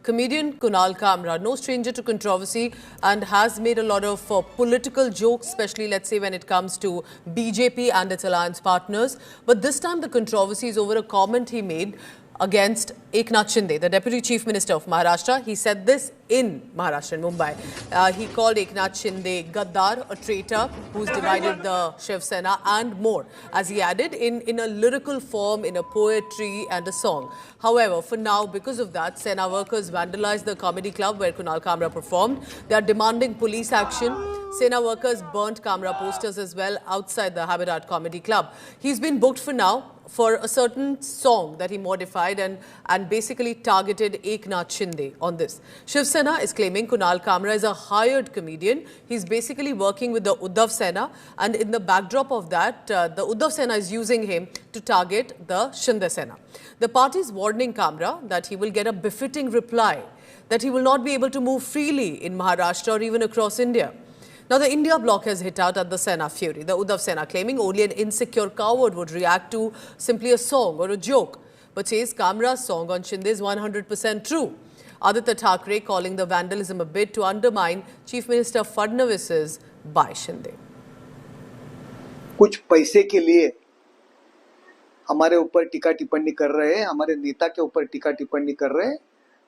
Comedian Kunal Kamra, no stranger to controversy and has made a lot of political jokes, especially let's say when it comes to BJP and its alliance partners. But this time the controversy is over a comment he made against Eknath Shinde, the Deputy Chief Minister of Maharashtra. He said this in Maharashtra, in Mumbai. He called Eknath Shinde Gaddar, a traitor who's divided the Shiv Sena and more, as he added, in a lyrical form, in a poetry and a song. However, for now, because of that, Sena workers vandalized the comedy club where Kunal Kamra performed. They are demanding police action. Sena workers burnt Kamra posters as well outside the Habitat Comedy Club. He's been booked for now for a certain song that he modified and basically targeted Eknath Shinde on this. Shiv Sena is claiming Kunal Kamra is a hired comedian. He's basically working with the Uddhav Sena, and in the backdrop of that, the Uddhav Sena is using him to target the Shinde Sena. The party is warning Kamra that he will get a befitting reply, that he will not be able to move freely in Maharashtra or even across India. Now, the India bloc has hit out at the Sena fury. The Uddhav Sena claiming only an insecure coward would react to simply a song or a joke, but says Kamra's song on Shinde is 100% true. Aditya Thackeray calling the vandalism a bid to undermine Chief Minister Fadnavis's by Shinde. कुछ पैसे के लिए हमारे ऊपर टीका टिप्पणी कर रहे हैं, हमारे नेता के ऊपर टीका टिप्पणी कर रहे हैं।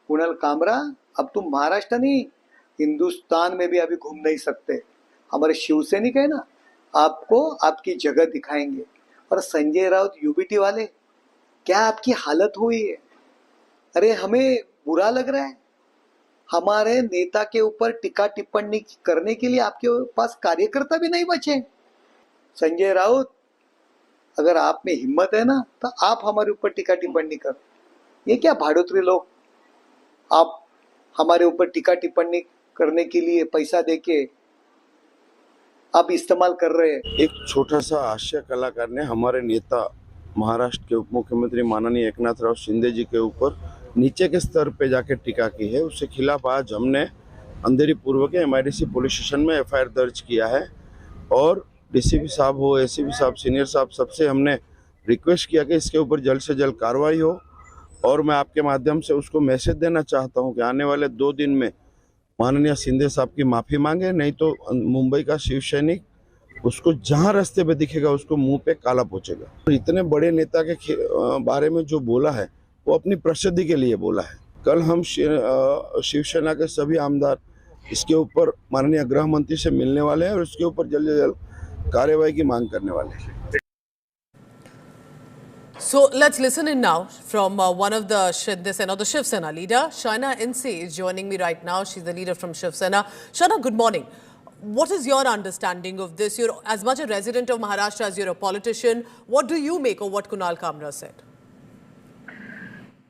कुणाल कामरा, अब तुम महाराष्ट्र नहीं, हिंदुस्तान में भी अभी घूम नहीं सकते। हमारे शिवसैनिक है ना, आपको आपकी जगह दिखाएंगे। और संजय राउत यूबीटी वाले, क्या आपकी हालत हुई है? अरे हमें बुरा लग रहा है। हमारे नेता के ऊपर टीका टिप्पणी करने के लिए आपके पास कार्यकर्ता भी नहीं बचे। संजय राउत, अगर आप में हिम्मत है ना, तो आप हमारे ऊपर टीका टिप्पणी करो। ये क्या भाड़ोत्री लोग आप हमारे ऊपर टीका टिप्पणी करने के लिए पैसा देके आप इस्तेमाल कर रहे हैं। एक छोटा सा हास्य कलाकार ने हमारे नेता महाराष्ट्र के उप मुख्यमंत्री माननीय एकनाथ राव शिंदे जी के ऊपर नीचे के स्तर पे जाके टीका की है। उसके खिलाफ आज हमने अंधेरी पूर्व के MIDC पुलिस स्टेशन में FIR दर्ज किया है और DCP साहब हो, ACP साहब, सीनियर साहब, सबसे हमने रिक्वेस्ट किया कि इसके ऊपर जल्द से जल्द कार्रवाई हो। और मैं आपके माध्यम से उसको मैसेज देना चाहता हूं कि आने वाले 2 दिन में माननीय शिंदे साहब की माफ़ी मांगे, नहीं तो मुंबई का शिव सैनिक उसको जहां रास्ते पे दिखेगा उसको मुंह पे काला पोंछेगा। तो इतने बड़े नेता के बारे में जो बोला है वो अपनी प्रसिद्धि के लिए बोला है। कल हम शिवसेना के सभी आमदार इसके ऊपर माननीय गृह मंत्री से मिलने वाले हैं और इसके ऊपर जल्द से जल्द कार्यवाही की मांग करने वाले हैं। So let's listen in now from one of the Shinde Sena, the Shiv Sena leader. Shaina Inse is joining me right now. She's the leader from Shiv Sena. Shaina, good morning. What is your understanding of this? You're as much a resident of Maharashtra as you're a politician. What do you make of what Kunal Kamra said?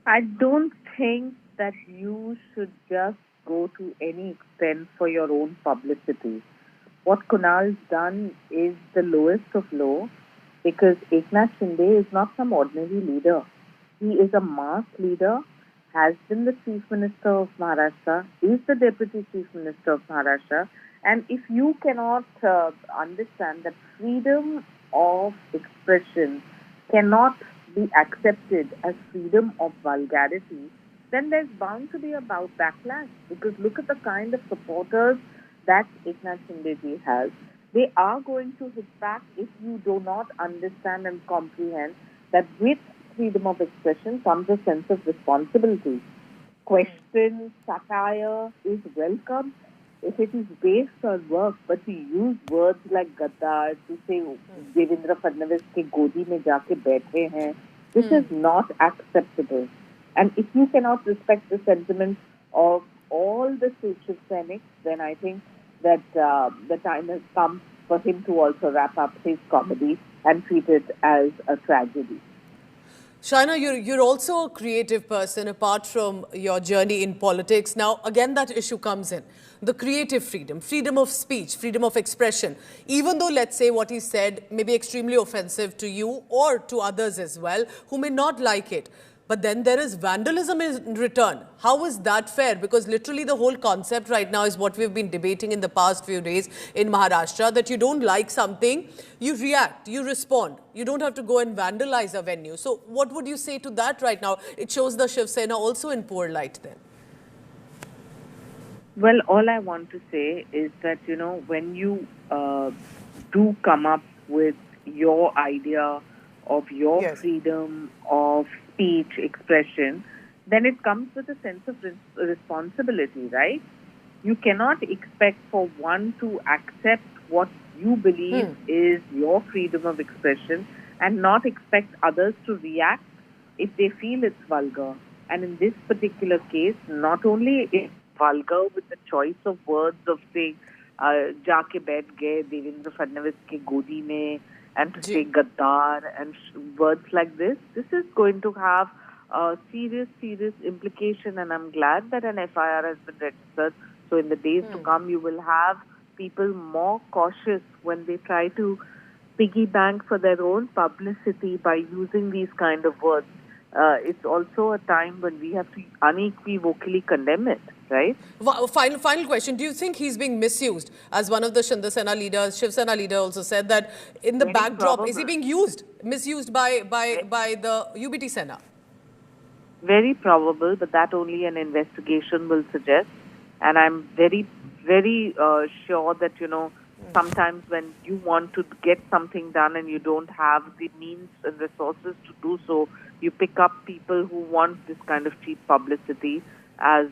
I don't think that you should just go to any extent for your own publicity. What Kunal's done is the lowest of low, because Eknath Shinde is not some ordinary leader. He is a mass leader, has been the Chief Minister of Maharashtra, is the Deputy Chief Minister of Maharashtra. And if you cannot understand that freedom of expression cannot be accepted as freedom of vulgarity, then there's bound to be a backlash. Because look at the kind of supporters that Eknath Shinde ji has. They are going to hit back if you do not understand and comprehend that with freedom of expression comes a sense of responsibility. Question, satire is welcome if it is based on work, but to use words like Gaddar, to say Devendra Fadnavis ke godi mein jaake baithe hain, this is not acceptable. And if you cannot respect the sentiments of all the Shiv Sainiks, then I think that the time has come for him to also wrap up his comedy and treat it as a tragedy. Shaina, you're also a creative person apart from your journey in politics. Now, again, that issue comes in. The creative freedom, freedom of speech, freedom of expression. Even though, let's say, what he said may be extremely offensive to you or to others as well, who may not like it. But then there is vandalism in return. How is that fair? Because literally the whole concept right now is what we've been debating in the past few days in Maharashtra, that you don't like something, you react, you respond. You don't have to go and vandalize a venue. So what would you say to that right now? It shows the Shiv Sena also in poor light then. Well, all I want to say is that, when you do come up with your idea of your Yes. freedom of speech, expression, then it comes with a sense of responsibility, right? You cannot expect for one to accept what you believe is your freedom of expression and not expect others to react if they feel it's vulgar. And in this particular case, not only is it vulgar with the choice of words of saying, जाके बैठ गए देवेंद्र फडणवीस के गोदी में, and to say gaddar and words like this is going to have serious implication, and I'm glad that an FIR has been registered. So in the days to come, you will have people more cautious when they try to piggy bank for their own publicity by using these kind of words. It's also a time when we have to unequivocally condemn it, right? Final question. Do you think he's being misused? As one of the Shiv Sena leader also said that in the Very backdrop, is he probable. being misused by the UBT Sena? Very probable, but that only an investigation will suggest. And I'm very sure that, sometimes when you want to get something done and you don't have the means and resources to do so, you pick up people who want this kind of cheap publicity as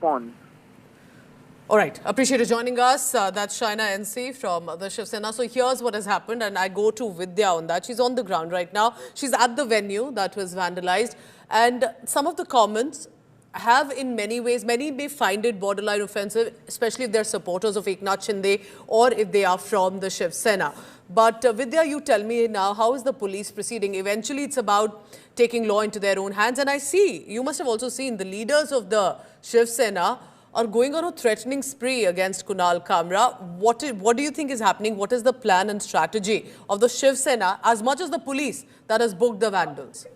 pawns. All right. Appreciate you joining us. That's Shaina NC from the Shiv Sena. So here's what has happened, and I go to Vidya on that. She's on the ground right now. She's at the venue that was vandalized. And some of the comments have in many ways, many may find it borderline offensive, especially if they're supporters of Eknath Shinde or if they are from the Shiv Sena. But Vidya, you tell me now, how is the police proceeding? Eventually, it's about taking law into their own hands. And I see, you must have also seen the leaders of the Shiv Sena are going on a threatening spree against Kunal Kamra. What do you think is happening? What is the plan and strategy of the Shiv Sena as much as the police that has booked the vandals?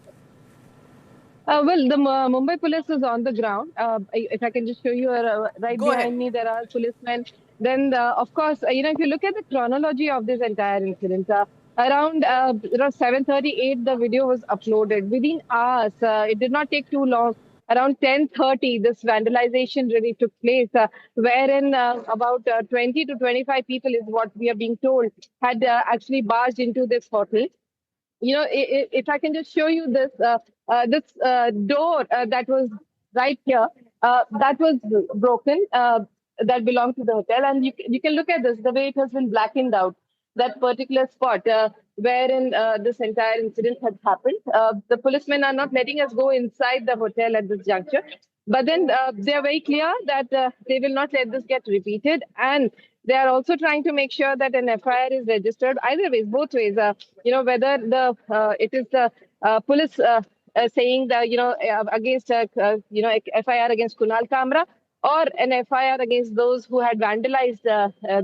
Well, the Mumbai police is on the ground. If I can just show you, right Go behind ahead. me, there are policemen. Then, of course, if you look at the chronology of this entire incident, around 7:38, the video was uploaded. Within hours, it did not take too long. Around 10:30, this vandalization really took place, wherein about 20 to 25 people is what we are being told had actually barged into this hotel. If I can just show you this door that was right here, that was broken, that belonged to the hotel. And you can look at this, the way it has been blackened out, that particular spot wherein this entire incident had happened. The policemen are not letting us go inside the hotel at this juncture. But then they are very clear that they will not let this get repeated. And they are also trying to make sure that an FIR is registered either ways, both ways. Whether it is the police saying that, against, FIR against Kunal Kamra or an FIR against those who had vandalized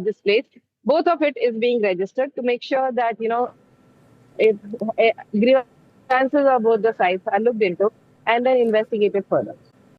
this place. Both of it is being registered to make sure that, grievances of both the sides are looked into and then investigated further.